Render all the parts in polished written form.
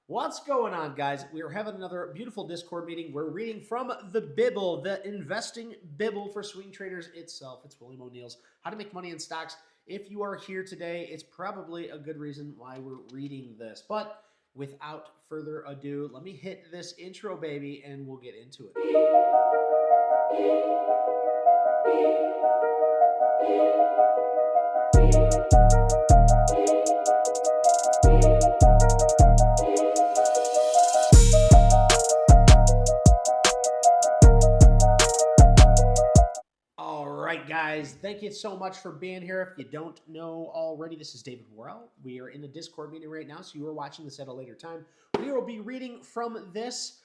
What's going on, guys? We are having another beautiful Discord meeting. We're reading from the Bible, the investing Bible for swing traders itself. It's William O'Neill's How to Make Money in Stocks. If you are here today, it's probably a good reason why we're reading this. But without further ado, let me hit this intro, baby, and we'll get into it. All right, guys, thank you so much for being here. If you don't know already, this is David Worrell. We are in a Discord meeting right now, so you are watching this at a later time. We will be reading from this.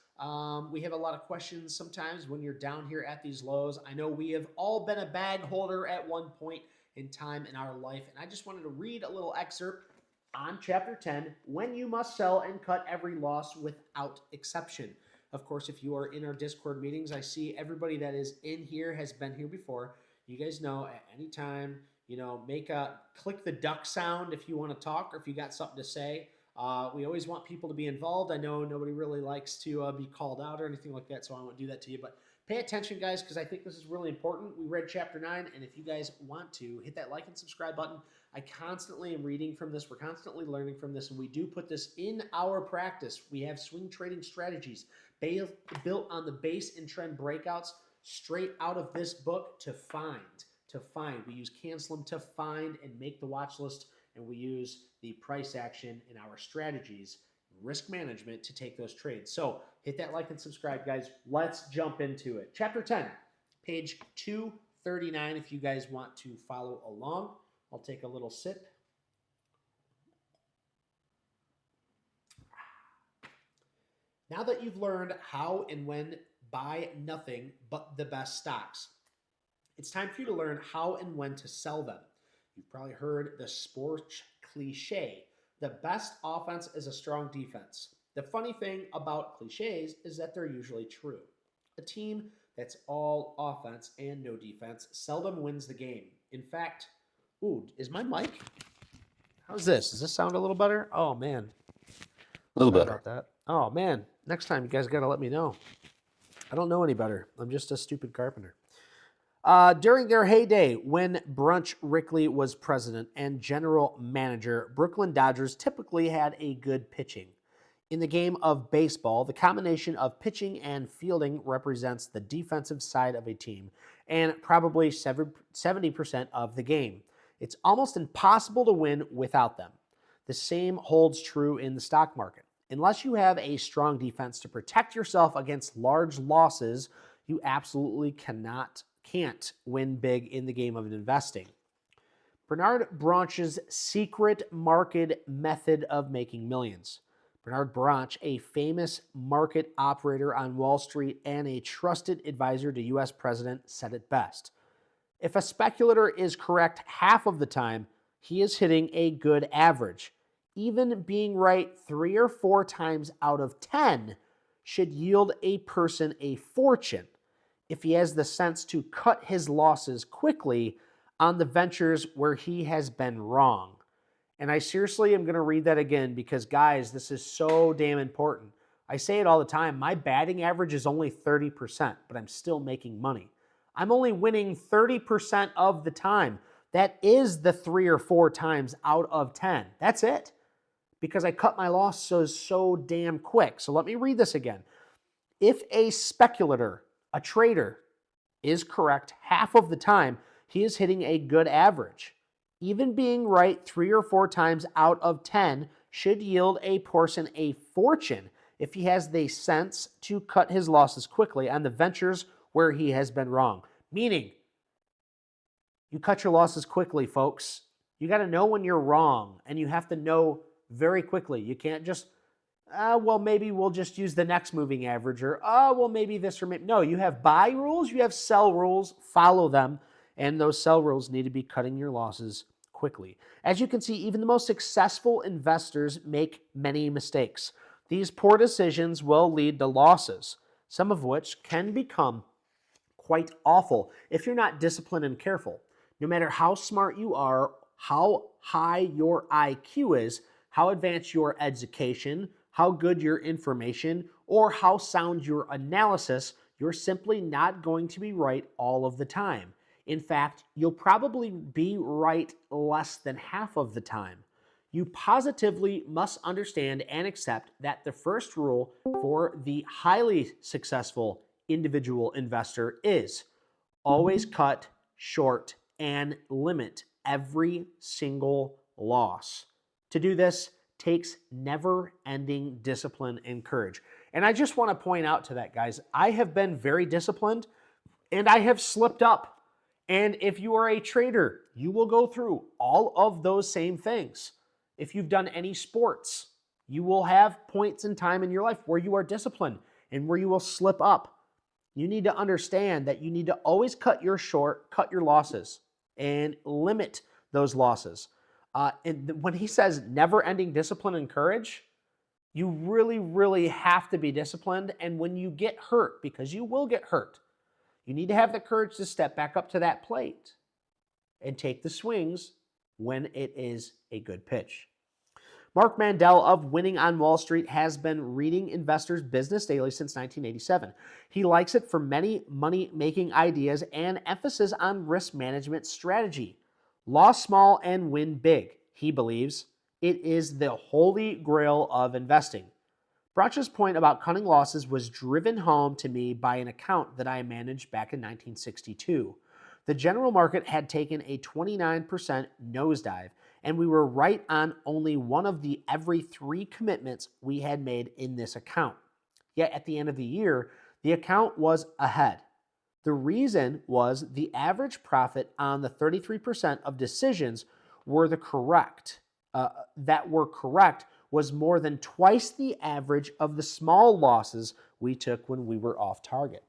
We have a lot of questions sometimes when you're down here at these lows. I know we have all been a bag holder at one point in time in our life, and I just wanted to read a little excerpt on Chapter 10, When You Must Sell and Cut Every Loss Without Exception. Of course, if you are in our Discord meetings, I see everybody that is in here has been here before. You guys know at any time, click the duck sound if you want to talk or if you got something to say. We always want people to be involved. I know nobody really likes to be called out or anything like that, so I won't do that to you. But pay attention, guys, because I think this is really important. We read Chapter 9, and if you guys want to, hit that like and subscribe button. I constantly am reading from this. We're constantly learning from this, and we do put this in our practice. We have swing trading strategies built on the base and trend breakouts straight out of this book to find. We use cancel them to find and make the watch list, and we use the price action in our strategies, risk management to take those trades. So hit that like and subscribe, guys. Let's jump into it. Chapter 10, page 239, if you guys want to follow along. I'll take a little sip. Now that you've learned how and when buy nothing but the best stocks, it's time for you to learn how and when to sell them. You've probably heard the sports cliche, the best offense is a strong defense. The funny thing about cliches is that they're usually true. A team that's all offense and no defense seldom wins the game. In fact, is my mic? How's this? Does this sound a little better? Oh, man. A little Sorry better. about that. Oh, man. Next time, you guys got to let me know. I don't know any better. I'm just a stupid carpenter. During their heyday, when Brunch Rickley was president and general manager, Brooklyn Dodgers typically had a good pitching. In the game of baseball, the combination of pitching and fielding represents the defensive side of a team and probably 70% of the game. It's almost impossible to win without them. The same holds true in the stock market. Unless you have a strong defense to protect yourself against large losses, you absolutely can't win big in the game of investing. Bernard Branch's secret market method of making millions. Bernard Branch, a famous market operator on Wall Street and a trusted advisor to U.S. President, said it best. If a speculator is correct half of the time, he is hitting a good average. Even being right 3 or 4 times out of 10 should yield a person a fortune if he has the sense to cut his losses quickly on the ventures where he has been wrong. And I seriously am going to read that again because, guys, this is so damn important. I say it all the time. My batting average is only 30%, but I'm still making money. I'm only winning 30% of the time. That is the 3 or 4 times out of 10. That's it. Because I cut my losses so damn quick. So let me read this again. If a speculator, a trader, is correct half of the time, he is hitting a good average. Even being right 3 or 4 times out of 10 should yield a person a fortune if he has the sense to cut his losses quickly on the ventures where he has been wrong. Meaning, you cut your losses quickly, folks. You got to know when you're wrong, and you have to know very quickly. You can't just, maybe we'll just use the next moving average, or, maybe this or maybe. No, you have buy rules, you have sell rules, follow them, and those sell rules need to be cutting your losses quickly. As you can see, even the most successful investors make many mistakes. These poor decisions will lead to losses, some of which can become quite awful if you're not disciplined and careful. No matter how smart you are, how high your IQ is, how advanced your education, how good your information or how sound your analysis, you're simply not going to be right all of the time. In fact, you'll probably be right less than half of the time. You positively must understand and accept that the first rule for the highly successful individual investor is always cut, short, and limit every single loss. To do this takes never-ending discipline and courage. And I just want to point out to that, guys, I have been very disciplined and I have slipped up. And if you are a trader, you will go through all of those same things. If you've done any sports, you will have points in time in your life where you are disciplined and where you will slip up. You need to understand that you need to always cut your losses and limit those losses. And when he says never-ending discipline and courage, you really, really have to be disciplined. And when you get hurt, because you will get hurt, you need to have the courage to step back up to that plate and take the swings when it is a good pitch. Mark Mandel of Winning on Wall Street has been reading Investors Business Daily since 1987. He likes it for many money-making ideas and emphasis on risk management strategy. Loss small and win big. He believes it is the holy grail of investing. Brach's point about cutting losses was driven home to me by an account that I managed back in 1962. The general market had taken a 29% nosedive, and we were right on only one of the every 3 commitments we had made in this account. Yet at the end of the year, the account was ahead. The reason was the average profit on the 33% of decisions that were correct was more than twice the average of the small losses we took when we were off target.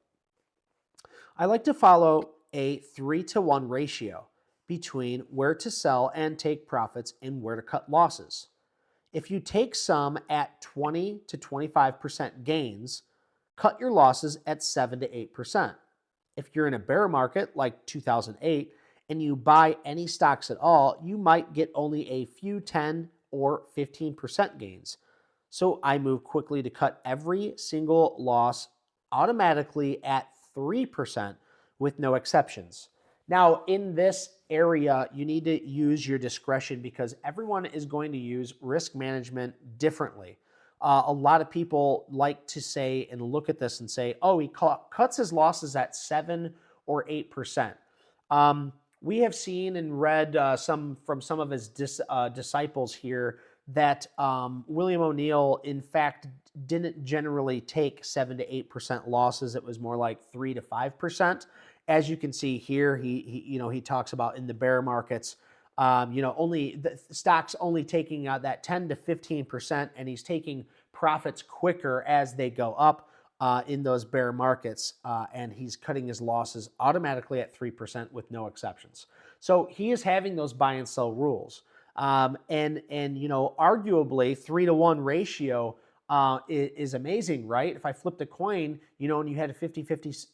I like to follow a 3-to-1 ratio between where to sell and take profits and where to cut losses. If you take some at 20 to 25% gains, cut your losses at 7 to 8%. If you're in a bear market like 2008 and you buy any stocks at all, you might get only a few 10 or 15% gains. So I move quickly to cut every single loss automatically at 3% with no exceptions. Now, in this area, you need to use your discretion because everyone is going to use risk management differently. A lot of people like to say and look at this and say, oh, he cuts his losses at 7 or 8%. We have seen and read from some of his disciples here that William O'Neill, in fact, didn't generally take 7 to 8% losses. It was more like 3 to 5%. As you can see here, he talks about in the bear markets, only the stocks only taking that 10 to 15%, and he's taking profits quicker as they go up in those bear markets, and he's cutting his losses automatically at 3% with no exceptions. So he is having those buy and sell rules, and arguably 3-to-1 ratio is amazing, right? If I flipped a coin, and you had a 50-50%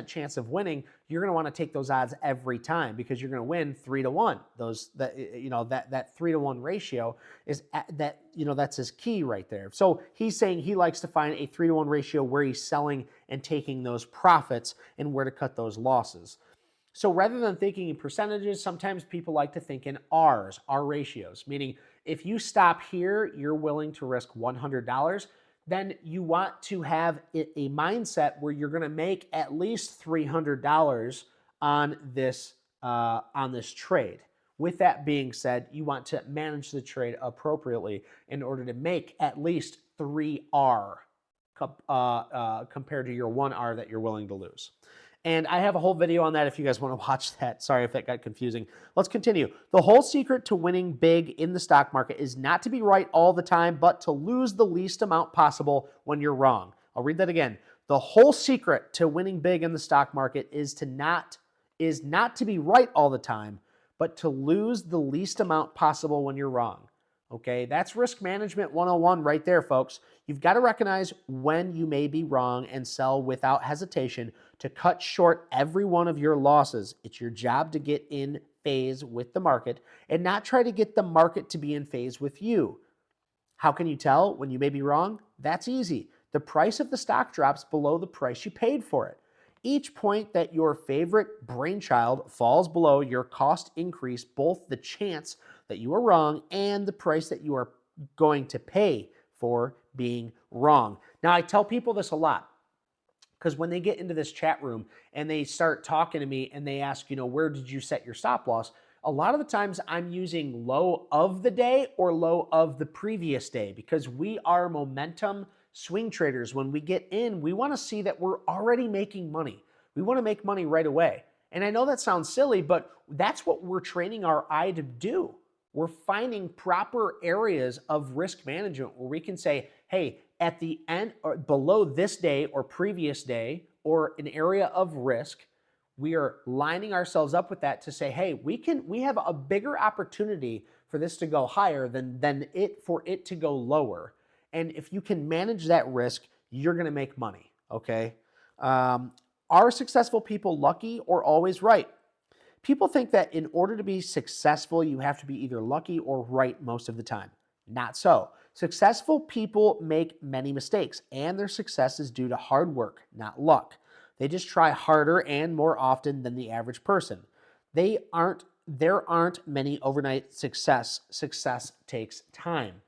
chance of winning, you're going to want to take those odds every time because you're going to win 3-to-1. That 3-to-1 ratio is that's his key right there. So he's saying he likes to find a 3-to-1 ratio where he's selling and taking those profits and where to cut those losses. So rather than thinking in percentages, sometimes people like to think in R ratios, meaning if you stop here, you're willing to risk $100. Then you want to have a mindset where you're going to make at least $300 on this trade. With that being said, you want to manage the trade appropriately in order to make at least 3R compared to your 1R that you're willing to lose. And I have a whole video on that if you guys want to watch that. Sorry if that got confusing. Let's continue. The whole secret to winning big in the stock market is not to be right all the time, but to lose the least amount possible when you're wrong. I'll read that again. The whole secret to winning big in the stock market is not to be right all the time, but to lose the least amount possible when you're wrong. Okay, that's risk management 101 right there, folks. You've got to recognize when you may be wrong and sell without hesitation to cut short every one of your losses. It's your job to get in phase with the market and not try to get the market to be in phase with you. How can you tell when you may be wrong? That's easy. The price of the stock drops below the price you paid for it. Each point that your favorite brainchild falls below your cost increase both the chance that you are wrong and the price that you are going to pay for being wrong. Now, I tell people this a lot because when they get into this chat room and they start talking to me and they ask, where did you set your stop loss? A lot of the times I'm using low of the day or low of the previous day because we are momentum swing traders. When we get in, we want to see that we're already making money. We want to make money right away. And I know that sounds silly, but that's what we're training our eye to do. We're finding proper areas of risk management where we can say, hey, at the end or below this day or previous day or an area of risk, we are lining ourselves up with that to say, hey, we have a bigger opportunity for this to go higher than for it to go lower. And if you can manage that risk, you're going to make money, okay? Are successful people lucky or always right? People think that in order to be successful, you have to be either lucky or right most of the time. Not so. Successful people make many mistakes, and their success is due to hard work, not luck. They just try harder and more often than the average person. There aren't many overnight success. Success takes time.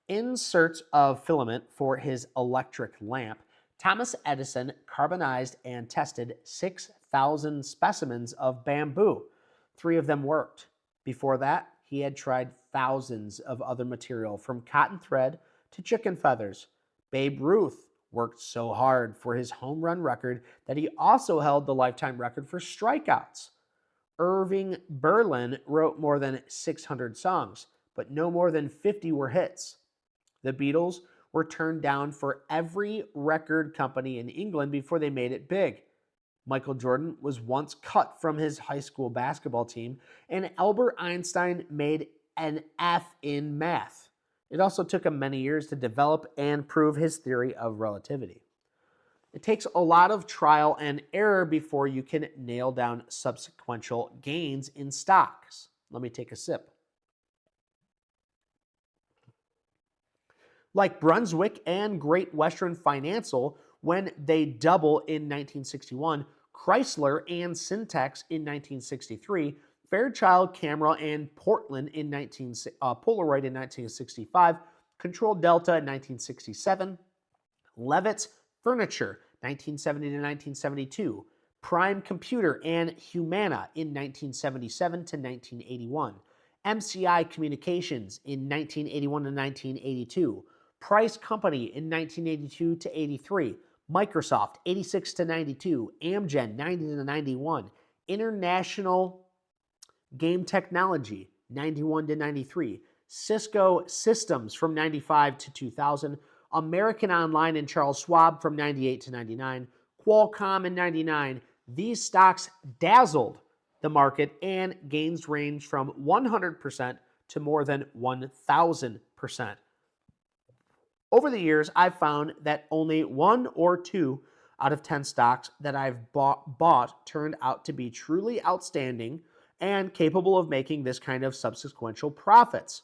In search of filament for his electric lamp, Thomas Edison carbonized and tested 6,000 specimens of bamboo. 3 of them worked. Before that, he had tried thousands of other material, from cotton thread to chicken feathers. Babe Ruth worked so hard for his home run record that he also held the lifetime record for strikeouts. Irving Berlin wrote more than 600 songs, but no more than 50 were hits. The Beatles were turned down for every record company in England before they made it big. Michael Jordan was once cut from his high school basketball team, and Albert Einstein made an F in math. It also took him many years to develop and prove his theory of relativity. It takes a lot of trial and error before you can nail down subsequential gains in stocks. Let me take a sip. Like Brunswick and Great Western Financial when they double in 1961, Chrysler and Syntex in 1963, Fairchild Camera and Portland in Polaroid in 1965, Control Delta in 1967, Levitt's Furniture 1970 to 1972, Prime Computer and Humana in 1977 to 1981, MCI Communications in 1981 to 1982, Price Company in 1982 to 83, Microsoft 86 to 92, Amgen 90 to 91, International Game Technology 91 to 93, Cisco Systems from 95 to 2000, American Online and Charles Schwab from 98 to 99, Qualcomm in 99. These stocks dazzled the market and gains range from 100% to more than 1,000%. Over the years, I've found that only 1 or 2 out of 10 stocks that I've bought turned out to be truly outstanding and capable of making this kind of subsequential profits.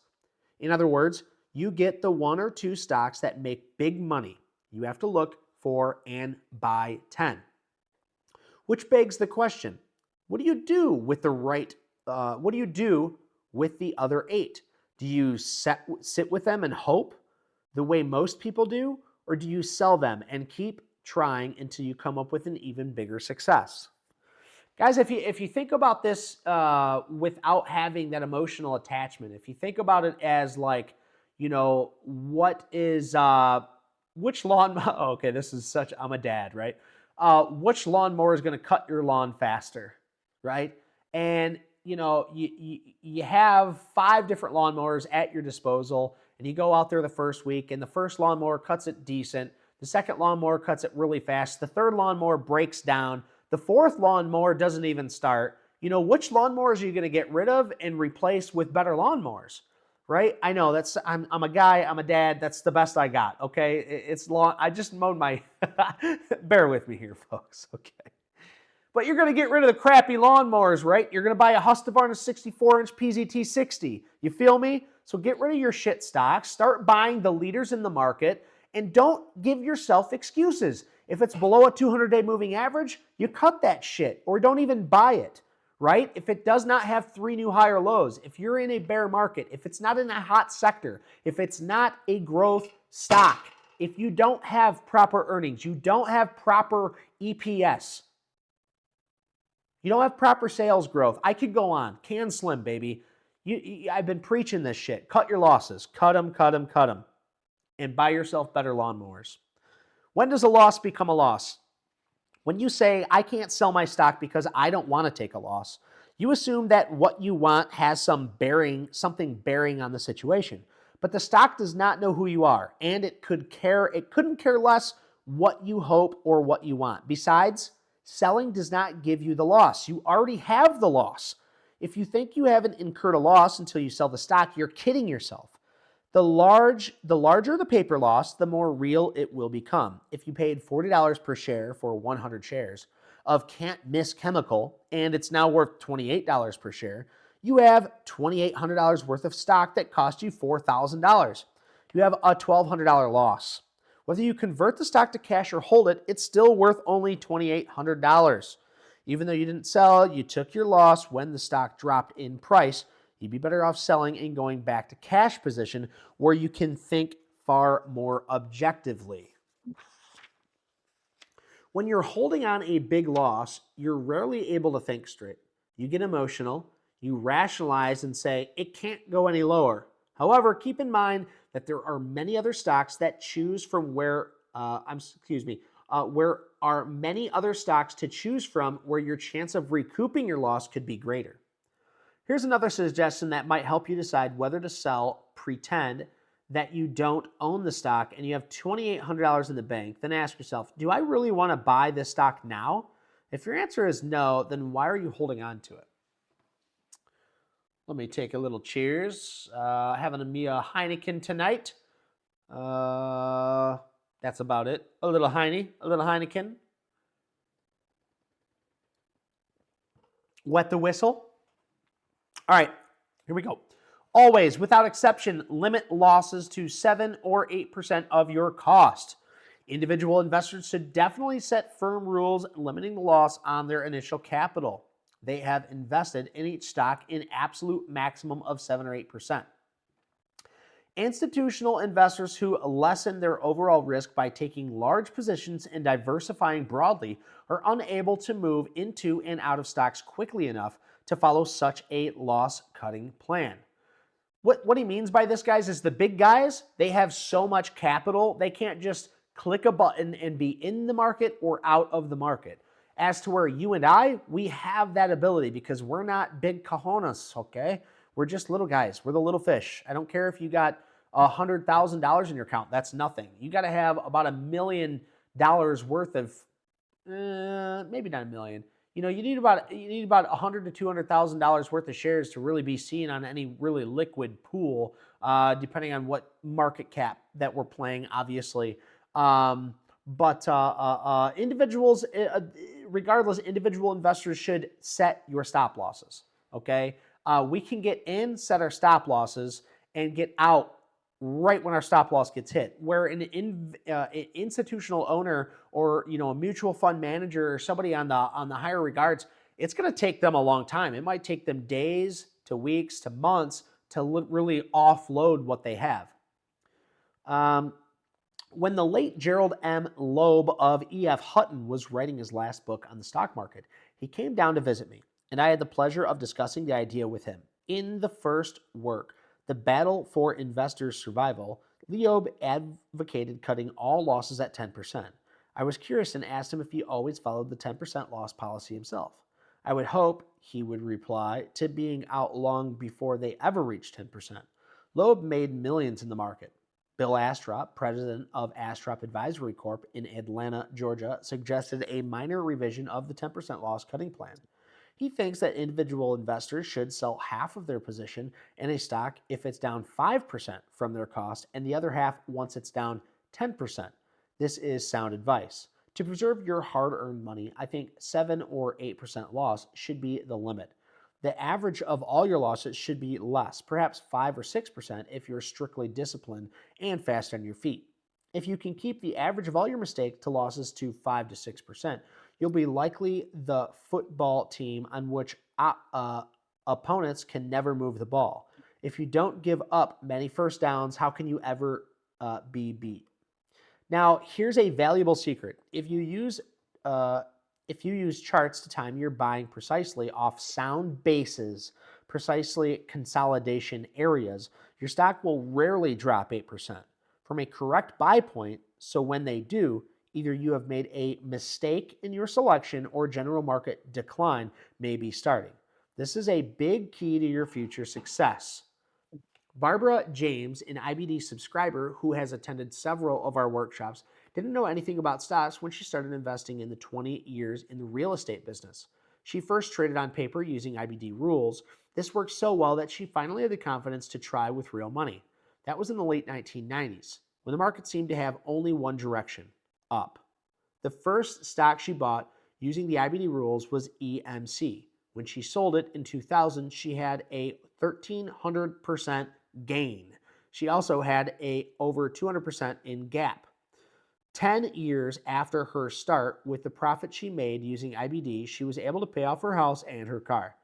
In other words, you get the 1 or 2 stocks that make big money. You have to look for and buy 10. Which begs the question, what do you do with the other 8? Do you sit with them and hope the way most people do, or do you sell them and keep trying until you come up with an even bigger success? Guys, if you think about this without having that emotional attachment, if you think about it as like, what is, which lawn, okay, this is such, I'm a dad, right? Which lawnmower is going to cut your lawn faster, right? And, you have 5 different lawnmowers at your disposal, and you go out there the first week, and the first lawnmower cuts it decent. The second lawnmower cuts it really fast. The third lawnmower breaks down. The fourth lawnmower doesn't even start. Which lawnmowers are you going to get rid of and replace with better lawnmowers, right? I know I'm a guy, I'm a dad. That's the best I got, okay? It's long. I just mowed my, bear with me here, folks, okay? But you're going to get rid of the crappy lawnmowers, right? You're going to buy a Husqvarna 64-inch PZT 60. You feel me? So get rid of your shit stocks, start buying the leaders in the market, and don't give yourself excuses. If it's below a 200-day moving average, you cut that shit or don't even buy it, right? If it does not have 3 new higher lows, if you're in a bear market, if it's not in a hot sector, if it's not a growth stock, if you don't have proper earnings, you don't have proper EPS, you don't have proper sales growth. I could go on. Can Slim, baby. I've been preaching this shit. Cut your losses. Cut them, cut them, cut them. And buy yourself better lawnmowers. When does a loss become a loss? When you say, I can't sell my stock because I don't want to take a loss, you assume that what you want has something bearing on the situation. But the stock does not know who you are, and it couldn't care less what you hope or what you want. Besides, selling does not give you the loss. You already have the loss. If you think you haven't incurred a loss until you sell the stock, you're kidding yourself. The larger the paper loss, the more real it will become. If you paid $40 per share for 100 shares of Can't Miss Chemical, and it's now worth $28 per share, you have $2,800 worth of stock that cost you $4,000. You have a $1,200 loss. Whether you convert the stock to cash or hold it, it's still worth only $2,800. Even though you didn't sell, you took your loss when the stock dropped in price. You'd be better off selling and going back to cash position where you can think far more objectively. When you're holding on a big loss, you're rarely able to think straight. You get emotional, you rationalize and say, it can't go any lower. However, keep in mind that there are many other stocks that choose from where are many other stocks to choose from where your chance of recouping your loss could be greater. Here's another suggestion that might help you decide whether to sell. Pretend that you don't own the stock and you have $2,800 in the bank. Then ask yourself, do I really want to buy this stock now? If your answer is no, then why are you holding on to it? Let me take a little cheers. Having me a Heineken tonight. That's about it. A little Heineken. Wet the whistle. All right, here we go. Always, without exception, limit losses to 7 or 8% of your cost. Individual investors should definitely set firm rules limiting the loss on their initial capital. They have invested in each stock in absolute maximum of 7 or 8%. Institutional investors who lessen their overall risk by taking large positions and diversifying broadly are unable to move into and out of stocks quickly enough to follow such a loss-cutting plan. What he means by this, guys, is the big guys, they have so much capital, they can't just click a button and be in the market or out of the market. As to where you and I, we have that ability because we're not big cojones, okay? We're just little guys. We're the little fish. I don't care if you got $100,000 in your account. That's nothing. You got to have about $1 million worth of, maybe not $1 million. You need about $100,000 to $200,000 worth of shares to really be seen on any really liquid pool, depending on what market cap that we're playing, obviously. But individuals, regardless, individual investors should set your stop losses. Okay, we can get in, set our stop losses, and get out right when our stop loss gets hit. Where an institutional owner or a mutual fund manager or somebody on the higher regards, it's going to take them a long time. It might take them days to weeks to months to really offload what they have. When the late Gerald M. Loeb of E.F. Hutton was writing his last book on the stock market, he came down to visit me, and I had the pleasure of discussing the idea with him. In the first work, The Battle for Investors' Survival, Loeb advocated cutting all losses at 10%. I was curious and asked him if he always followed the 10% loss policy himself. I would hope, he would reply, to being out long before they ever reached 10%. Loeb made millions in the market. Bill Astrop, president of Astrop Advisory Corp. In Atlanta, Georgia, suggested a minor revision of the 10% loss cutting plan. He thinks that individual investors should sell half of their position in a stock if it's down 5% from their cost and the other half once it's down 10%. This is sound advice. To preserve your hard-earned money, I think 7 or 8% loss should be the limit. The average of all your losses should be less, perhaps 5 or 6% if you're strictly disciplined and fast on your feet. If you can keep the average of all your mistakes to losses to 5 to 6%, you'll be likely the football team on which opponents can never move the ball. If you don't give up many first downs, how can you ever be beat? Now, here's a valuable secret. If you use charts to time your buying precisely off sound bases, precisely consolidation areas, your stock will rarely drop 8% from a correct buy point. So when they do, either you have made a mistake in your selection or general market decline may be starting. This is a big key to your future success. Barbara James, an IBD subscriber who has attended several of our workshops, didn't know anything about stocks when she started investing in the 20 years in the real estate business. She first traded on paper using IBD rules. This worked so well that she finally had the confidence to try with real money. That was in the late 1990s, when the market seemed to have only one direction, up. The first stock she bought using the IBD rules was EMC. When she sold it in 2000, she had a 1,300% gain. She also had a over 200% in gap. 10 years after her start, with the profit she made using IBD, she was able to pay off her house and her car.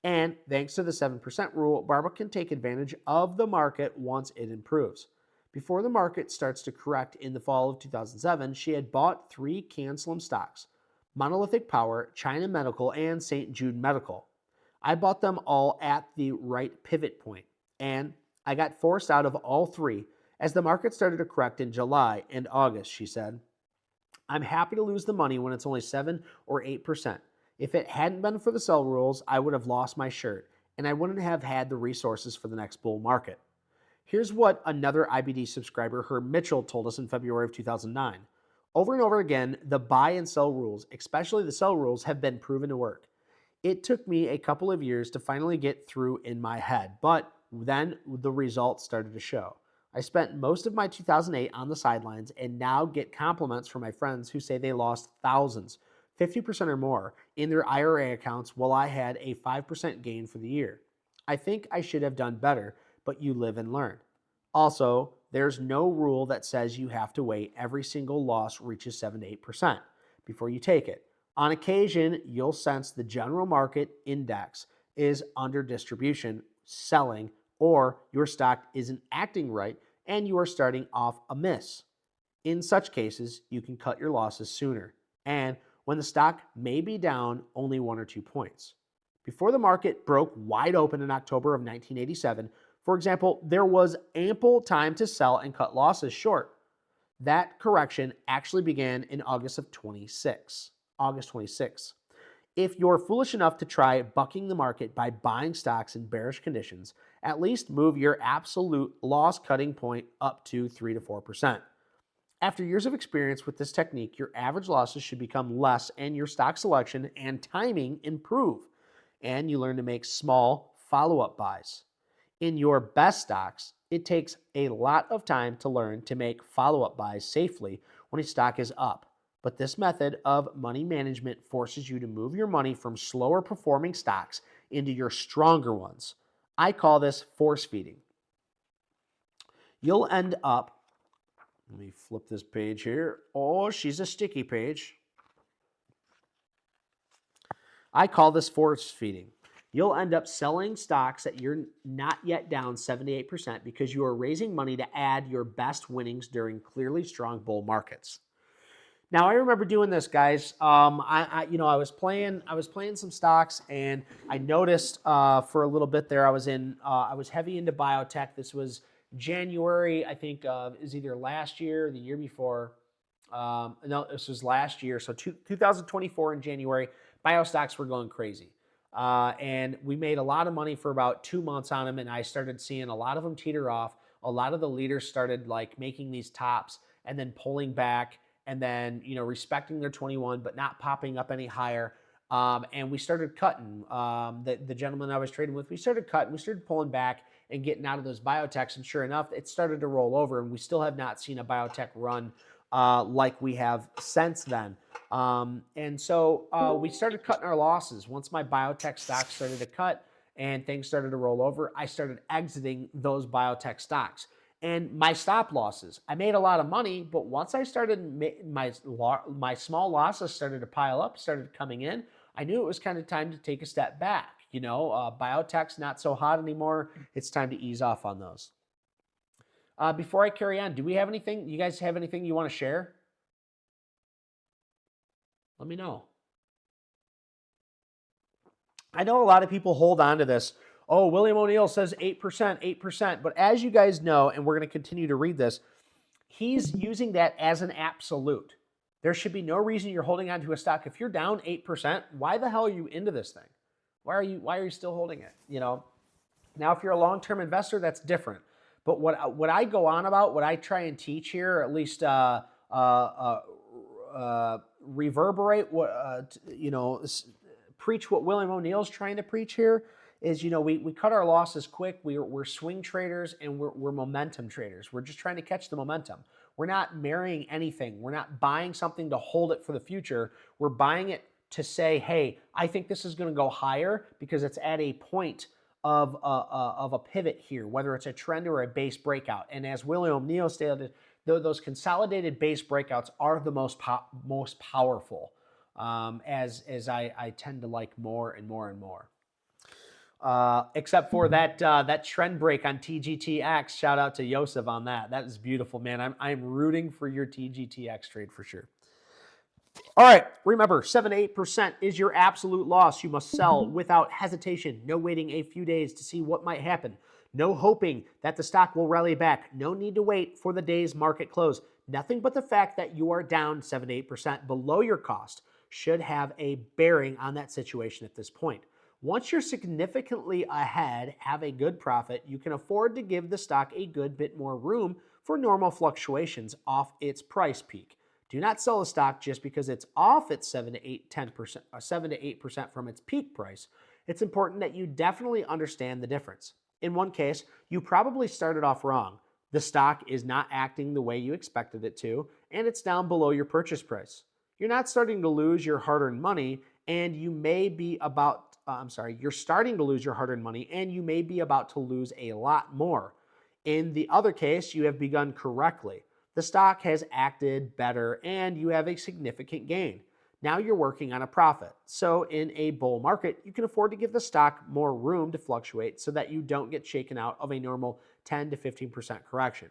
And thanks to the 7% rule, Barbara can take advantage of the market once it improves. Before the market starts to correct in the fall of 2007, she had bought 3 Cancelam stocks: Monolithic Power, China Medical, and St. Jude Medical. I bought them all at the right pivot point, and I got forced out of all 3 as the market started to correct in July and August, she said. I'm happy to lose the money when it's only 7 or 8%. If it hadn't been for the sell rules, I would have lost my shirt, and I wouldn't have had the resources for the next bull market. Here's what another IBD subscriber, Herb Mitchell, told us in February of 2009. Over and over again, the buy and sell rules, especially the sell rules, have been proven to work. It took me a couple of years to finally get through in my head, but then the results started to show. I spent most of my 2008 on the sidelines and now get compliments from my friends who say they lost thousands, 50% or more, in their IRA accounts while I had a 5% gain for the year. I think I should have done better, but you live and learn. Also, there's no rule that says you have to wait every single loss reaches 7 to 8% before you take it. On occasion, you'll sense the general market index is under distribution, selling, or your stock isn't acting right and you are starting off amiss. In such cases, you can cut your losses sooner, and when the stock may be down only 1 or 2 points. Before the market broke wide open in October of 1987, for example, there was ample time to sell and cut losses short. That correction actually began in August 26. If you're foolish enough to try bucking the market by buying stocks in bearish conditions, at least move your absolute loss cutting point up to 3 to 4%. After years of experience with this technique, your average losses should become less and your stock selection and timing improve, and you learn to make small follow-up buys. In your best stocks, it takes a lot of time to learn to make follow-up buys safely when a stock is up. But this method of money management forces you to move your money from slower performing stocks into your stronger ones. I call this force feeding. You'll end up, let me flip this page here. Oh, she's a sticky page. I call this force feeding. You'll end up selling stocks that you're not yet down 78% because you are raising money to add your best winnings during clearly strong bull markets. Now, I remember doing this, guys. I was playing some stocks, and I noticed for a little bit there, I was heavy into biotech. This was January, I think, is either last year or the year before. No, this was last year. So 2024 in January, bio stocks were going crazy. And we made a lot of money for about 2 months on them, and I started seeing a lot of them teeter off. A lot of the leaders started like making these tops and then pulling back and then, respecting their 21, but not popping up any higher. And we started cutting. The gentleman I was trading with, we started cutting. We started pulling back and getting out of those biotechs. And sure enough, it started to roll over, and we still have not seen a biotech run like we have since then. And so we started cutting our losses. Once my biotech stocks started to cut and things started to roll over, I started exiting those biotech stocks. And my stop losses, I made a lot of money, but once I started, my small losses started to pile up, started coming in, I knew it was kind of time to take a step back. Biotech's not so hot anymore. It's time to ease off on those. Before I carry on, do we have anything? You guys have anything you want to share? Let me know. I know a lot of people hold on to this. Oh, William O'Neill says 8%, 8%. But as you guys know, and we're going to continue to read this, he's using that as an absolute. There should be no reason you're holding on to a stock. If you're down 8%, why the hell are you into this thing? Why are you still holding it? Now, if you're a long-term investor, that's different. But what I go on about, what I try and teach here, or at least reverberate preach what William O'Neill's trying to preach here is, we cut our losses quick. We're swing traders and we're momentum traders. We're just trying to catch the momentum. We're not marrying anything. We're not buying something to hold it for the future. We're buying it to say, hey, I think this is going to go higher because it's at a point of a pivot here, whether it's a trend or a base breakout. And as William O'Neill stated, those consolidated base breakouts are the most powerful, as I tend to like more and more and more. Except for that trend break on TGTX. Shout out to Yosef on that. That is beautiful, man. I'm rooting for your TGTX trade for sure. All right, remember, 7 to 8% is your absolute loss. You must sell without hesitation. No waiting a few days to see what might happen. No hoping that the stock will rally back. No need to wait for the day's market close. Nothing but the fact that you are down 7 to 8% below your cost should have a bearing on that situation at this point. Once you're significantly ahead, have a good profit, you can afford to give the stock a good bit more room for normal fluctuations off its price peak. Do not sell a stock just because it's off at 7 to 8% from its peak price. It's important that you definitely understand the difference. In one case, you probably started off wrong. The stock is not acting the way you expected it to, and it's down below your purchase price. You're not starting to lose your hard-earned money, and you may be you're starting to lose your hard-earned money, and you may be about to lose a lot more. In the other case, you have begun correctly. The stock has acted better, and you have a significant gain. Now you're working on a profit. So in a bull market, you can afford to give the stock more room to fluctuate so that you don't get shaken out of a normal 10 to 15% correction.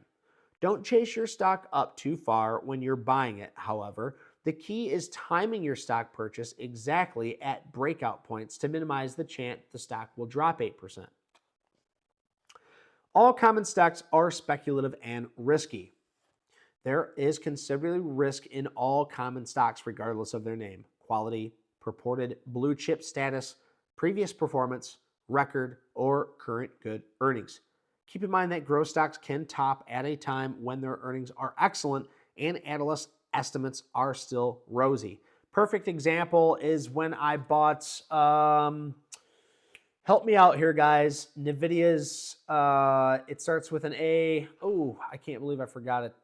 Don't chase your stock up too far when you're buying it, however. The key is timing your stock purchase exactly at breakout points to minimize the chance the stock will drop 8%. All common stocks are speculative and risky. There is considerable risk in all common stocks regardless of their name, quality, purported blue chip status, previous performance, record, or current good earnings. Keep in mind that growth stocks can top at a time when their earnings are excellent and analyst estimates are still rosy. Perfect example is when I bought, help me out here, guys, NVIDIA's, it starts with an A. Oh, I can't believe I forgot it.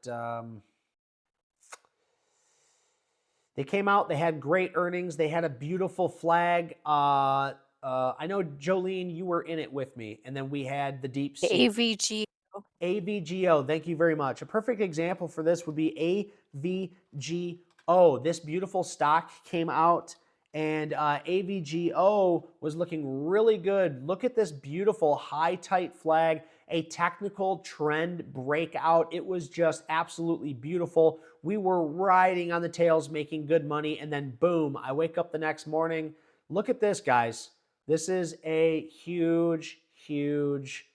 They came out, they had great earnings, they had a beautiful flag. I know, Jolene, you were in it with me, and then we had the deep sea. AVG. AVGO, thank you very much. A perfect example for this would be AVGO. This beautiful stock came out, and AVGO was looking really good. Look at this beautiful high tight flag, a technical trend breakout. It was just absolutely beautiful. We were riding on the tails, making good money, and then boom, I wake up the next morning. Look at this, guys. This is a huge, huge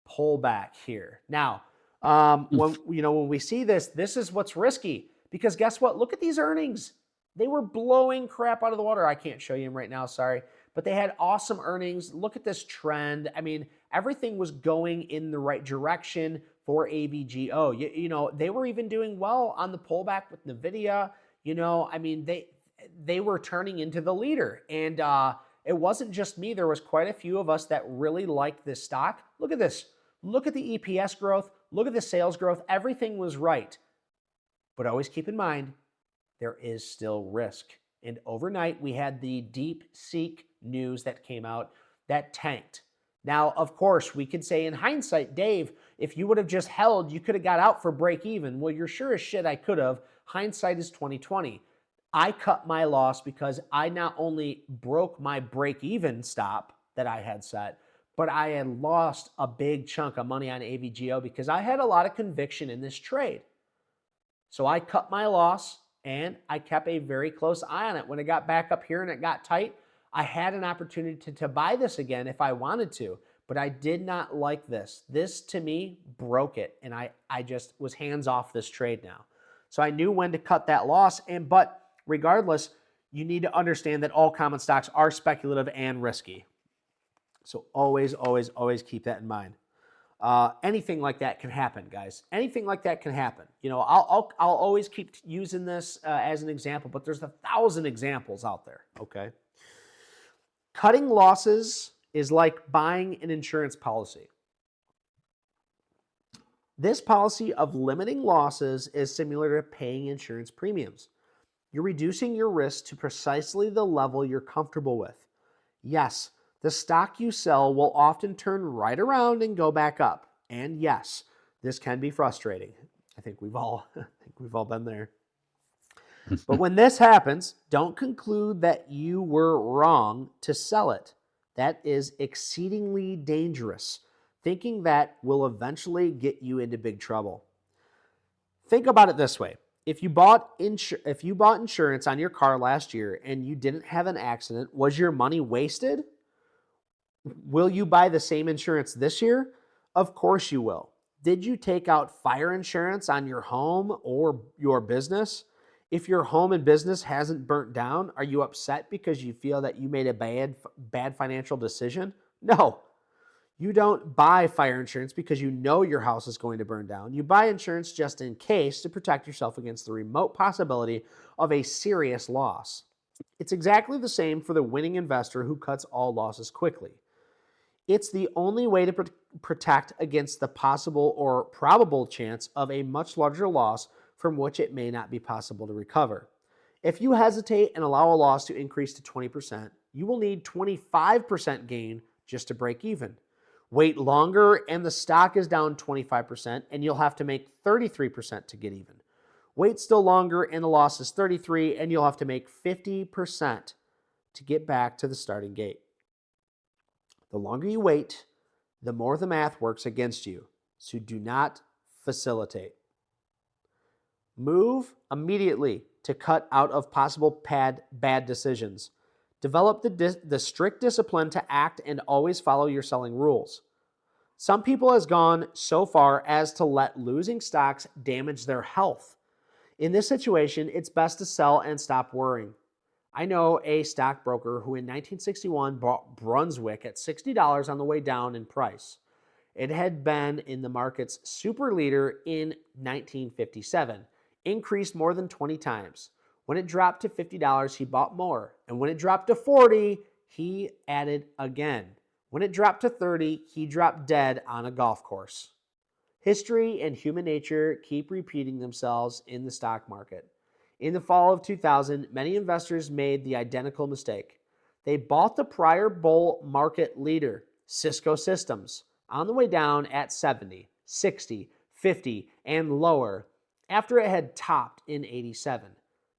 pullback here. Now, when we see this, this is what's risky, because guess what? Look at these earnings. They were blowing crap out of the water. I can't show you them right now, sorry. But they had awesome earnings. Look at this trend. I mean, everything was going in the right direction for AVGO. They were even doing well on the pullback with NVIDIA. I mean, they were turning into the leader. And it wasn't just me. There was quite a few of us that really liked this stock. Look at this. Look at the EPS growth. Look at the sales growth. Everything was right. But always keep in mind, there is still risk. And overnight, we had the DeepSeek news that came out that tanked. Now, of course, we could say in hindsight, Dave, if you would have just held, you could have got out for break even. Well, you're sure as shit I could have. Hindsight is 2020. I cut my loss because I not only broke my break even stop that I had set, but I had lost a big chunk of money on AVGO because I had a lot of conviction in this trade. So I cut my loss and I kept a very close eye on it. When it got back up here and it got tight, I had an opportunity to buy this again if I wanted to, but I did not like this. This to me broke it, and I just was hands off this trade now. So I knew when to cut that loss, but regardless, you need to understand that all common stocks are speculative and risky. So always, always, always keep that in mind. Anything like that can happen, guys. Anything like that can happen. You know, I'll always keep using this as an example, but there's 1,000 examples out there, okay? Cutting losses is like buying an insurance policy. This policy of limiting losses is similar to paying insurance premiums. You're reducing your risk to precisely the level you're comfortable with. Yes, the stock you sell will often turn right around and go back up. And yes, this can be frustrating. I think we've all been there. But when this happens, don't conclude that you were wrong to sell it. That is exceedingly dangerous. Thinking that will eventually get you into big trouble. Think about it this way. If you bought insurance on your car last year and you didn't have an accident, was your money wasted? Will you buy the same insurance this year? Of course you will. Did you take out fire insurance on your home or your business? If your home and business hasn't burnt down, are you upset because you feel that you made a bad financial decision? No. You don't buy fire insurance because you know your house is going to burn down. You buy insurance just in case to protect yourself against the remote possibility of a serious loss. It's exactly the same for the winning investor who cuts all losses quickly. It's the only way to protect against the possible or probable chance of a much larger loss from which it may not be possible to recover. If you hesitate and allow a loss to increase to 20%, you will need 25% gain just to break even. Wait longer and the stock is down 25% and you'll have to make 33% to get even. Wait still longer and the loss is 33% and you'll have to make 50% to get back to the starting gate. The longer you wait, the more the math works against you. So do not facilitate. Move immediately to cut out of possible bad decisions. Develop the strict discipline to act and always follow your selling rules. Some people has gone so far as to let losing stocks damage their health. In this situation, it's best to sell and stop worrying. I know a stockbroker who in 1961 bought Brunswick at $60 on the way down in price. It had been in the market's super leader in 1957, increased more than 20 times. When it dropped to $50, he bought more. And when it dropped to $40, he added again. When it dropped to $30, he dropped dead on a golf course. History and human nature keep repeating themselves in the stock market. In the fall of 2000, many investors made the identical mistake. They bought the prior bull market leader, Cisco Systems, on the way down at 70, 60, 50, and lower after it had topped in 87.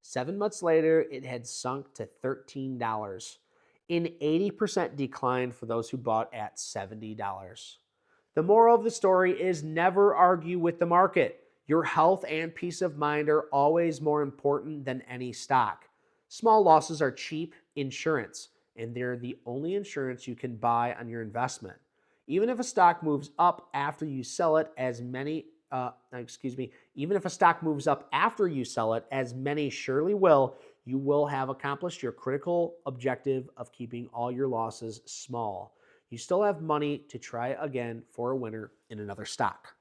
7 months later, it had sunk to $13, an 80% decline for those who bought at $70. The moral of the story is never argue with the market. Your health and peace of mind are always more important than any stock. Small losses are cheap insurance, and they're the only insurance you can buy on your investment. Even if a stock moves up after you sell it, even if a stock moves up after you sell it, as many surely will, you will have accomplished your critical objective of keeping all your losses small. You still have money to try again for a winner in another stock.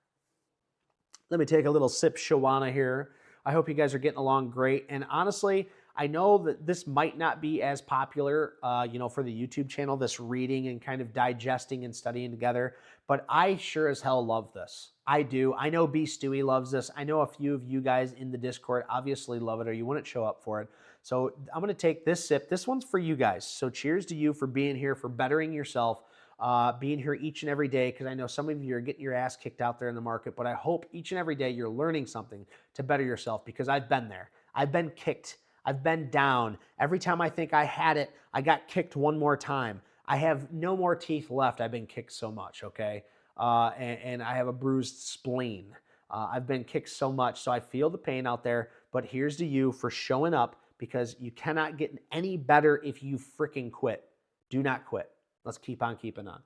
Let me take a little sip Shawana here. I hope you guys are getting along great. And honestly, I know that this might not be as popular, for the YouTube channel, this reading and kind of digesting and studying together, but I sure as hell love this. I do. I know B. Stewie loves this. I know a few of you guys in the Discord obviously love it, or you wouldn't show up for it. So I'm going to take this sip. This one's for you guys. So cheers to you for being here, for bettering yourself, being here each and every day, because I know some of you are getting your ass kicked out there in the market, but I hope each and every day you're learning something to better yourself, because I've been there. I've been kicked. I've been down. Every time I think I had it, I got kicked one more time. I have no more teeth left. I've been kicked so much, okay? And I have a bruised spleen. I've been kicked so much, so I feel the pain out there, but here's to you for showing up, because you cannot get any better if you freaking quit. Do not quit. Let's keep on keeping on.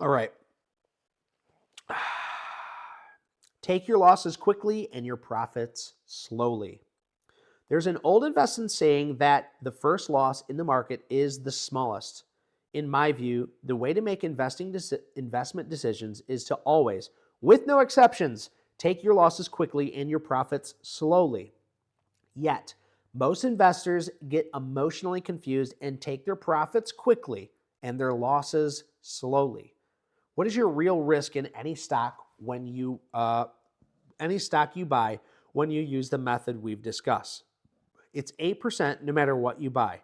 All right. Take your losses quickly and your profits slowly. There's an old investment saying that the first loss in the market is the smallest. In my view, the way to make investment decisions is to always, with no exceptions, take your losses quickly and your profits slowly. Yet, most investors get emotionally confused and take their profits quickly and their losses slowly. What is your real risk in any stock when you buy when you use the method we've discussed? It's 8% no matter what you buy.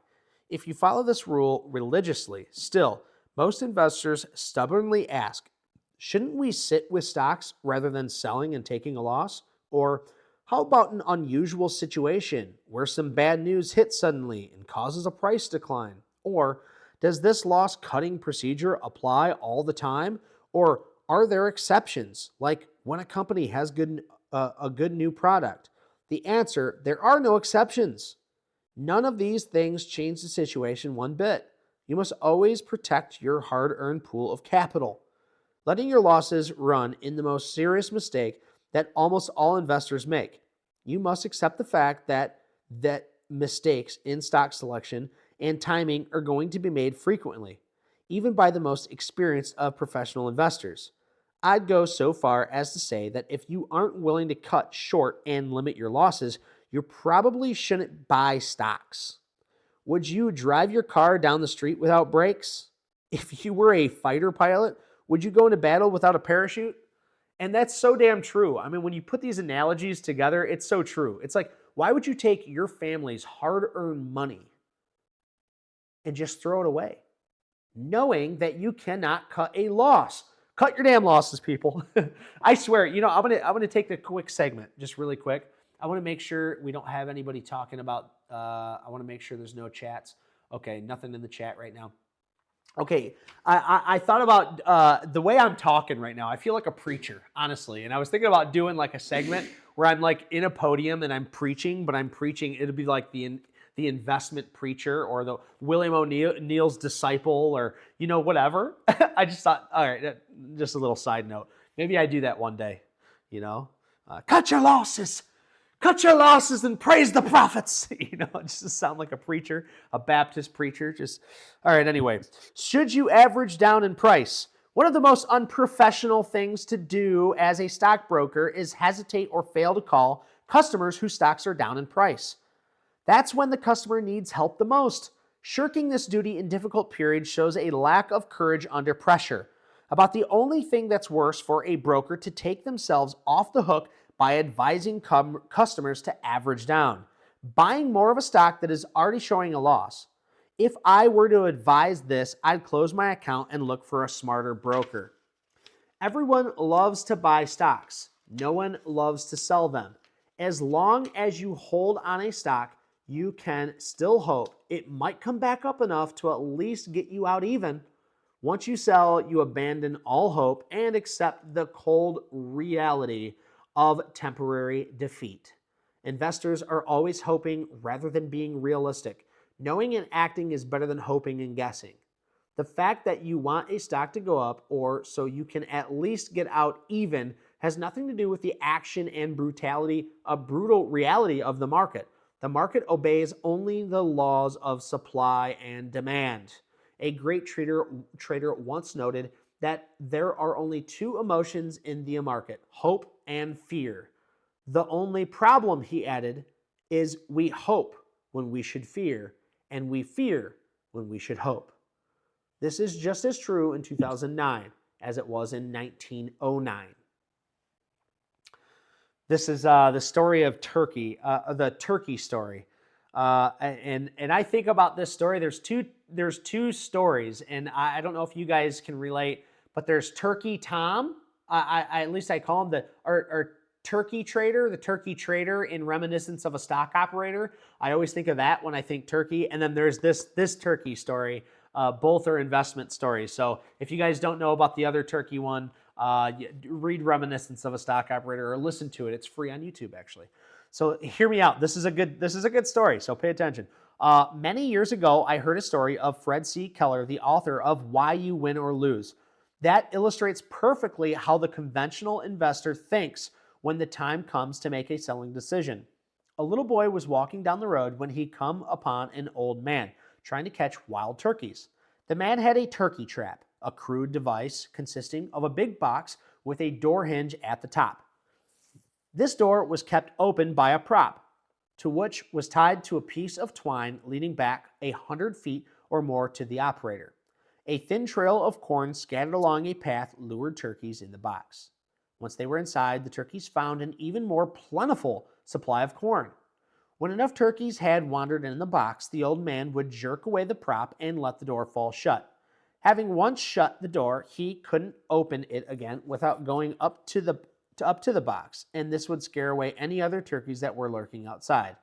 If you follow this rule religiously, still, most investors stubbornly ask, shouldn't we sit with stocks rather than selling and taking a loss? Or how about an unusual situation where some bad news hits suddenly and causes a price decline? Or does this loss cutting procedure apply all the time? Or are there exceptions, like when a company has a good new product? The answer, there are no exceptions. None of these things change the situation one bit. You must always protect your hard-earned pool of capital. Letting your losses run in the most serious mistake that almost all investors make. You must accept the fact that mistakes in stock selection and timing are going to be made frequently, even by the most experienced of professional investors. I'd go so far as to say that if you aren't willing to cut short and limit your losses, you probably shouldn't buy stocks. Would you drive your car down the street without brakes? If you were a fighter pilot, would you go into battle without a parachute? And that's so damn true. I mean, when you put these analogies together, it's so true. It's like, why would you take your family's hard-earned money and just throw it away, knowing that you cannot cut a loss? Cut your damn losses, people. I swear, I'm gonna take the quick segment, just really quick. I want to make sure we don't have anybody talking about, I want to make sure there's no chats. Okay, nothing in the chat right now. Okay, I thought about the way I'm talking right now. I feel like a preacher, honestly. And I was thinking about doing like a segment where I'm like in a podium and I'm preaching, but I'm preaching, it'll be like the investment preacher or the William O'Neill's disciple or, whatever. I just thought, all right, just a little side note. Maybe I do that one day, cut your losses. Cut your losses and praise the prophets. Just to sound like a preacher, a Baptist preacher. All right, anyway. Should you average down in price? One of the most unprofessional things to do as a stockbroker is hesitate or fail to call customers whose stocks are down in price. That's when the customer needs help the most. Shirking this duty in difficult periods shows a lack of courage under pressure. About the only thing that's worse for a broker to take themselves off the hook by advising customers to average down, buying more of a stock that is already showing a loss. If I were to advise this, I'd close my account and look for a smarter broker. Everyone loves to buy stocks. No one loves to sell them. As long as you hold on a stock, you can still hope it might come back up enough to at least get you out even. Once you sell, you abandon all hope and accept the cold reality of temporary defeat. Investors are always hoping rather than being realistic. Knowing and acting is better than hoping and guessing. The fact that you want a stock to go up or so you can at least get out even has nothing to do with the action and brutal reality of the market. The market obeys only the laws of supply and demand. A great trader once noted that there are only two emotions in the market, hope and fear. The only problem, he added, is we hope when we should fear, and we fear when we should hope. This is just as true in 2009 as it was in 1909. This is the story of Turkey, the Turkey story. And I think about this story. There's two stories, and I don't know if you guys can relate, but there's Turkey Tom. At least I call him our Turkey trader, the Turkey trader in reminiscence of a stock operator. I always think of that when I think Turkey. And then there's this Turkey story. Both are investment stories. So if you guys don't know about the other Turkey one, read Reminiscence of a Stock Operator or listen to it. It's free on YouTube, actually. So hear me out. This is a good story, so pay attention. Many years ago, I heard a story of Fred C. Keller, the author of Why You Win or Lose. That illustrates perfectly how the conventional investor thinks when the time comes to make a selling decision. A little boy was walking down the road when he come upon an old man trying to catch wild turkeys. The man had a turkey trap, a crude device consisting of a big box with a door hinge at the top. This door was kept open by a prop, to which was tied to a piece of twine leading back 100 feet or more to the operator. A thin trail of corn scattered along a path lured turkeys in the box. Once they were inside, the turkeys found an even more plentiful supply of corn. When enough turkeys had wandered in the box, the old man would jerk away the prop and let the door fall shut. Having once shut the door, he couldn't open it again without going up to the box, and this would scare away any other turkeys that were lurking outside.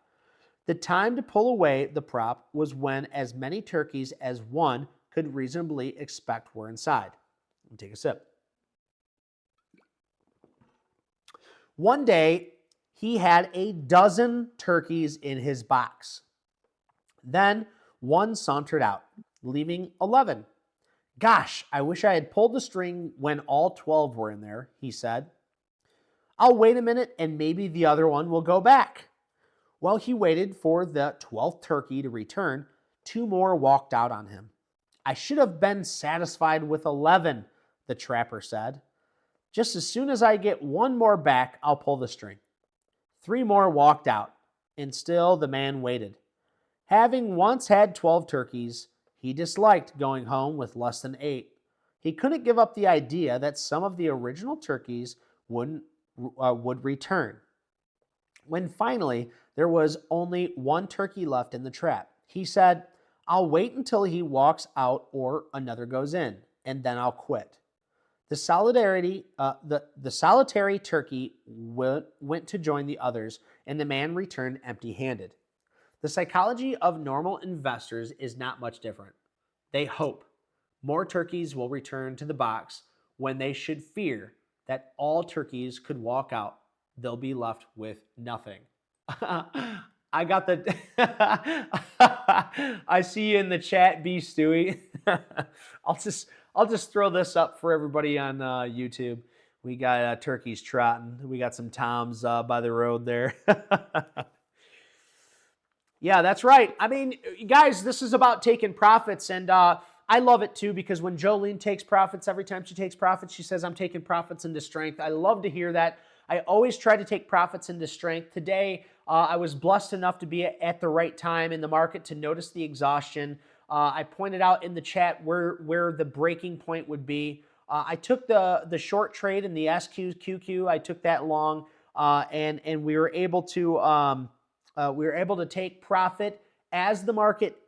The time to pull away the prop was when as many turkeys as one could reasonably expect were inside. Let me take a sip. One day, he had a dozen turkeys in his box. Then one sauntered out, leaving 11. Gosh, I wish I had pulled the string when all 12 were in there, he said. I'll wait a minute and maybe the other one will go back. While he waited for the 12th turkey to return, 2 more walked out on him. I should have been satisfied with 11, the trapper said. Just as soon as I get 1 more back, I'll pull the string. 3 more walked out, and still the man waited. Having once had 12 turkeys, he disliked going home with less than 8. He couldn't give up the idea that some of the original turkeys would return. When finally there was only 1 turkey left in the trap, he said, I'll wait until he walks out or another goes in, and then I'll quit. The solitary turkey went to join the others, and the man returned empty-handed. The psychology of normal investors is not much different. They hope more turkeys will return to the box when they should fear that all turkeys could walk out. They'll be left with nothing. I got the... I see you in the chat, B. Stewie. I'll just throw this up for everybody on YouTube. We got turkeys trotting. We got some toms by the road there. Yeah, that's right. I mean, guys, this is about taking profits, and I love it too because when Jolene takes profits, every time she takes profits, she says, I'm taking profits into strength. I love to hear that. I always try to take profits into strength. Today, I was blessed enough to be at the right time in the market to notice the exhaustion. I pointed out in the chat where the breaking point would be. I took the short trade in the SQQQ. I took that long, and we were able to take profit as the market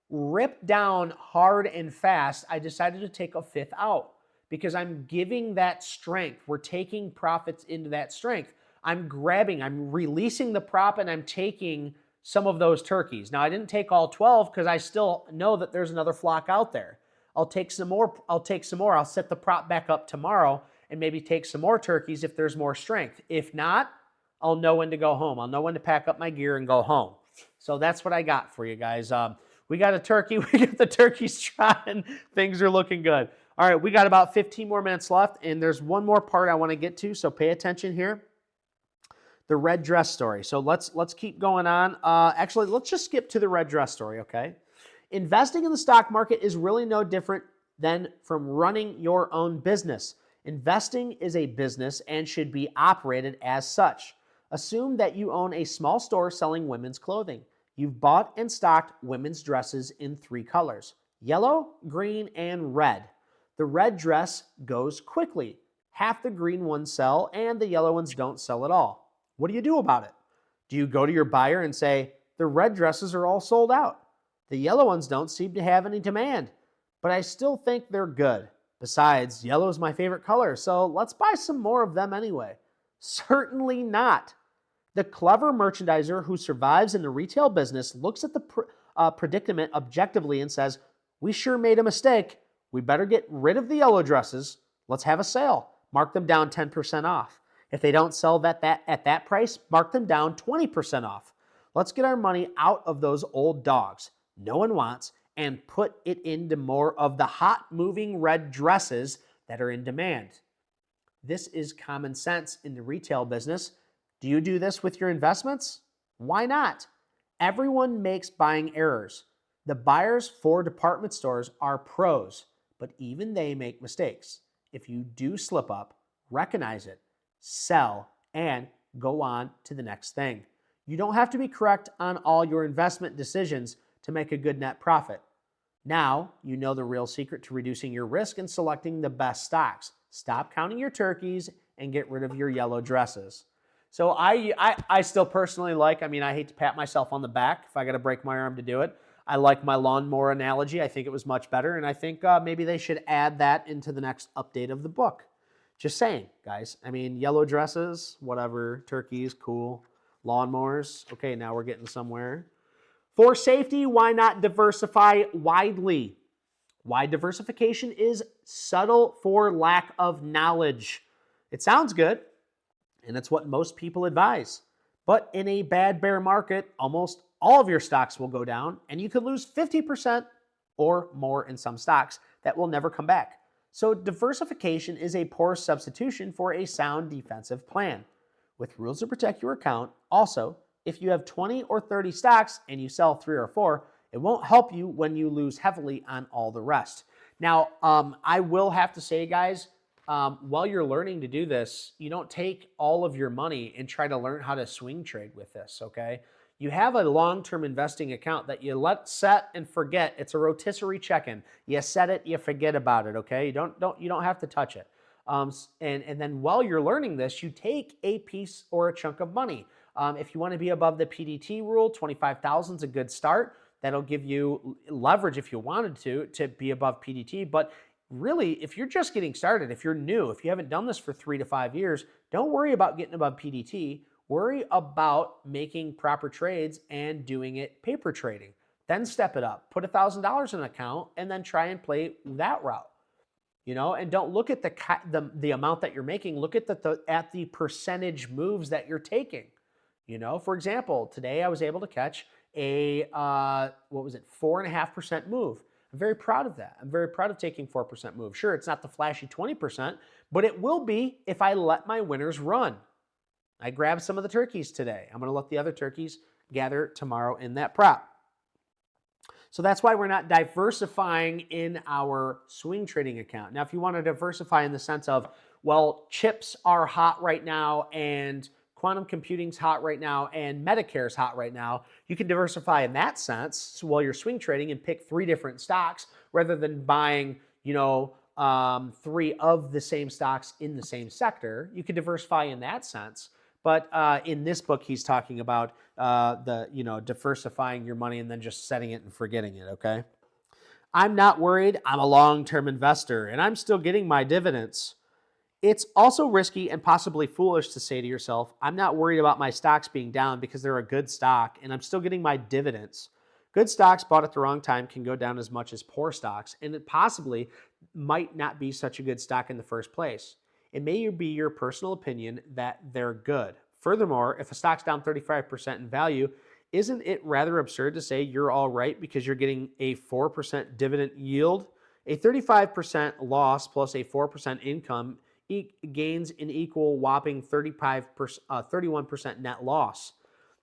ripped down hard and fast. I decided to take a 5th out because I'm giving that strength. We're taking profits into that strength. I'm releasing the prop, and I'm taking some of those turkeys. Now, I didn't take all 12 because I still know that there's another flock out there. I'll take some more. I'll set the prop back up tomorrow and maybe take some more turkeys if there's more strength. If not, I'll know when to go home. I'll know when to pack up my gear and go home. So that's what I got for you guys. We got a turkey. We got the turkeys trotting. Things are looking good. All right, we got about 15 more minutes left, and there's one more part I want to get to, so pay attention here. The red dress story. So let's keep going on. Actually, let's just skip to the red dress story, okay? Investing in the stock market is really no different than from running your own business. Investing is a business and should be operated as such. Assume that you own a small store selling women's clothing. You've bought and stocked women's dresses in 3 colors: yellow, green, and red. The red dress goes quickly. Half the green ones sell and the yellow ones don't sell at all. What do you do about it? Do you go to your buyer and say, the red dresses are all sold out? The yellow ones don't seem to have any demand, but I still think they're good. Besides, yellow is my favorite color, so let's buy some more of them anyway. Certainly not. The clever merchandiser who survives in the retail business looks at the predicament objectively and says, we sure made a mistake. We better get rid of the yellow dresses. Let's have a sale. Mark them down 10% off. If they don't sell at that price, mark them down 20% off. Let's get our money out of those old dogs no one wants and put it into more of the hot moving red dresses that are in demand. This is common sense in the retail business. Do you do this with your investments? Why not? Everyone makes buying errors. The buyers for department stores are pros, but even they make mistakes. If you do slip up, recognize it, sell, and go on to the next thing. You don't have to be correct on all your investment decisions to make a good net profit. Now, you know the real secret to reducing your risk and selecting the best stocks. Stop counting your turkeys and get rid of your yellow dresses. So I still personally like, I hate to pat myself on the back if I got to break my arm to do it. I like my lawnmower analogy. I think it was much better, and I think maybe they should add that into the next update of the book. Just saying, guys. Yellow dresses, whatever, turkeys, cool. Lawnmowers, okay, now we're getting somewhere. For safety, why not diversify widely? Why diversification is subtle for lack of knowledge. It sounds good, and it's what most people advise. But in a bad bear market, almost all of your stocks will go down, and you could lose 50% or more in some stocks that will never come back. So diversification is a poor substitution for a sound defensive plan. With rules to protect your account, also, if you have 20 or 30 stocks and you sell 3 or 4, it won't help you when you lose heavily on all the rest. Now, I will have to say, guys, while you're learning to do this, you don't take all of your money and try to learn how to swing trade with this, okay? You have a long-term investing account that you let set and forget. It's a rotisserie check-in. You set it, you forget about it, okay? You don't have to touch it. And then while you're learning this, you take a piece or a chunk of money. If you want to be above the PDT rule, 25,000 is a good start. That'll give you leverage if you wanted to be above PDT. But really, if you're just getting started, if you're new, if you haven't done this for 3 to 5 years, don't worry about getting above PDT. Worry about making proper trades and doing it paper trading. Then step it up. Put $1,000 in an account and then try and play that route. And don't look at the amount that you're making. Look at the percentage moves that you're taking. For example, today I was able to catch a 4.5% move. I'm very proud of that. I'm very proud of taking 4% move. Sure, it's not the flashy 20%, but it will be if I let my winners run. I grabbed some of the turkeys today. I'm going to let the other turkeys gather tomorrow in that prop. So that's why we're not diversifying in our swing trading account. Now, if you want to diversify in the sense of, well, chips are hot right now and quantum computing's hot right now and Medicare's hot right now, you can diversify in that sense while you're swing trading and pick 3 different stocks rather than buying, 3 of the same stocks in the same sector. You can diversify in that sense. But in this book, he's talking about diversifying your money and then just setting it and forgetting it, okay? I'm not worried. I'm a long-term investor, and I'm still getting my dividends. It's also risky and possibly foolish to say to yourself, I'm not worried about my stocks being down because they're a good stock, and I'm still getting my dividends. Good stocks bought at the wrong time can go down as much as poor stocks, and it possibly might not be such a good stock in the first place. It may be your personal opinion that they're good. Furthermore, if a stock's down 35% in value, isn't it rather absurd to say you're all right because you're getting a 4% dividend yield? A 35% loss plus a 4% income gains an equal whopping 31% net loss.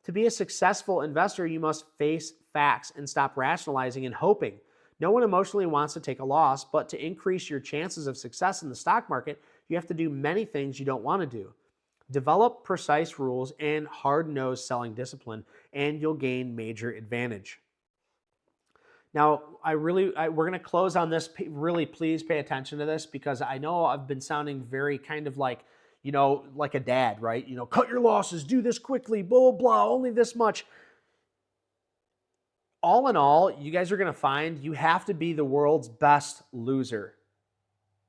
To be a successful investor, you must face facts and stop rationalizing and hoping. No one emotionally wants to take a loss, but to increase your chances of success in the stock market, you have to do many things you don't want to do. Develop precise rules and hard-nosed selling discipline, and you'll gain major advantage. Now, we're going to close on this. Really, please pay attention to this, because I know I've been sounding very kind of like, like a dad, right? Cut your losses, do this quickly, blah, blah, blah, only this much. All in all, you guys are going to find you have to be the world's best loser.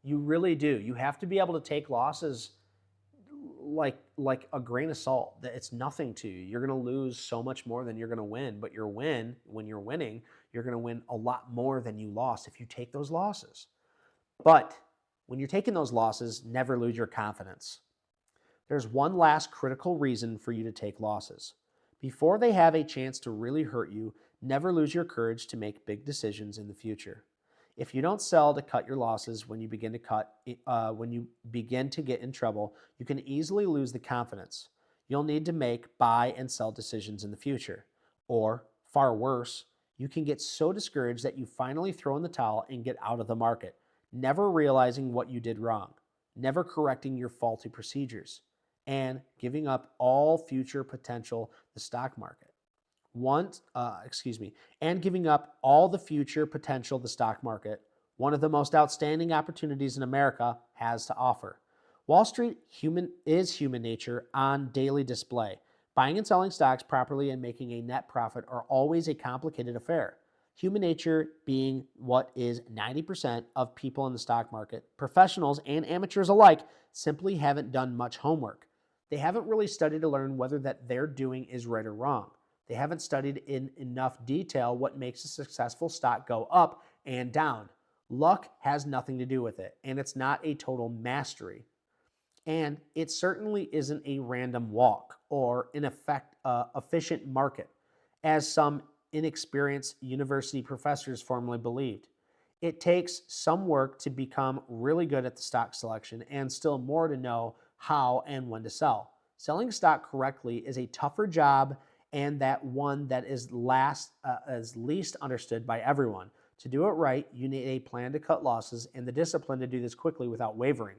You really do. You have to be able to take losses like a grain of salt. It's nothing to you. You're going to lose so much more than you're going to win, but when you're winning, you're going to win a lot more than you lost if you take those losses. But when you're taking those losses, never lose your confidence. There's one last critical reason for you to take losses. Before they have a chance to really hurt you, never lose your courage to make big decisions in the future. If you don't sell to cut your losses when you begin to get in trouble, you can easily lose the confidence. You'll need to make buy and sell decisions in the future. Or, far worse, you can get so discouraged that you finally throw in the towel and get out of the market, never realizing what you did wrong, never correcting your faulty procedures, and giving up all future potential the stock market. And giving up all the future potential the stock market, one of the most outstanding opportunities in America, has to offer. Wall Street is human nature on daily display. Buying and selling stocks properly and making a net profit are always a complicated affair. Human nature being what is 90% of people in the stock market, professionals and amateurs alike simply haven't done much homework. They haven't really studied to learn whether that they're doing is right or wrong. They haven't studied in enough detail what makes a successful stock go up and down. Luck has nothing to do with it, and it's not a total mastery. And it certainly isn't a random walk or an efficient market, as some inexperienced university professors formerly believed. It takes some work to become really good at the stock selection, and still more to know how and when to sell. Selling stock correctly is a tougher job, and that one that is least understood by everyone. To do it right, you need a plan to cut losses and the discipline to do this quickly without wavering.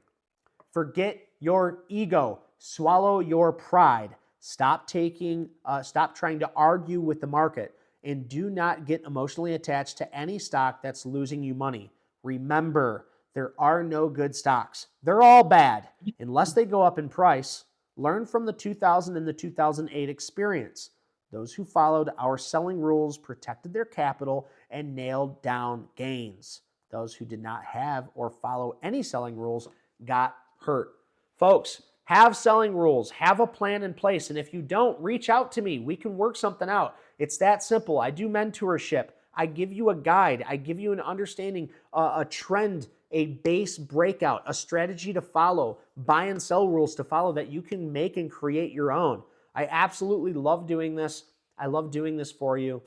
Forget your ego. Swallow your pride. Stop trying to argue with the market, and do not get emotionally attached to any stock that's losing you money. Remember, there are no good stocks. They're all bad unless they go up in price. Learn from the 2000 and the 2008 experience. Those who followed our selling rules protected their capital and nailed down gains. Those who did not have or follow any selling rules got hurt. Folks, have selling rules, have a plan in place, and if you don't, reach out to me. We can work something out. It's that simple. I do mentorship. I give you a guide. I give you an understanding, a trend, a base breakout, a strategy to follow, buy and sell rules to follow that you can make and create your own. I absolutely love doing this. I love doing this for you.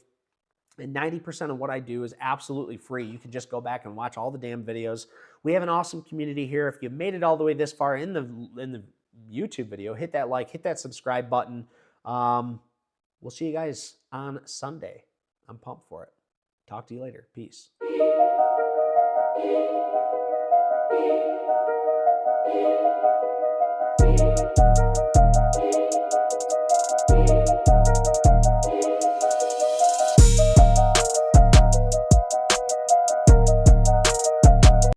And 90% of what I do is absolutely free. You can just go back and watch all the damn videos. We have an awesome community here. If you made it all the way this far in the YouTube video, hit that like, hit that subscribe button. We'll see you guys on Sunday. I'm pumped for it. Talk to you later. Peace.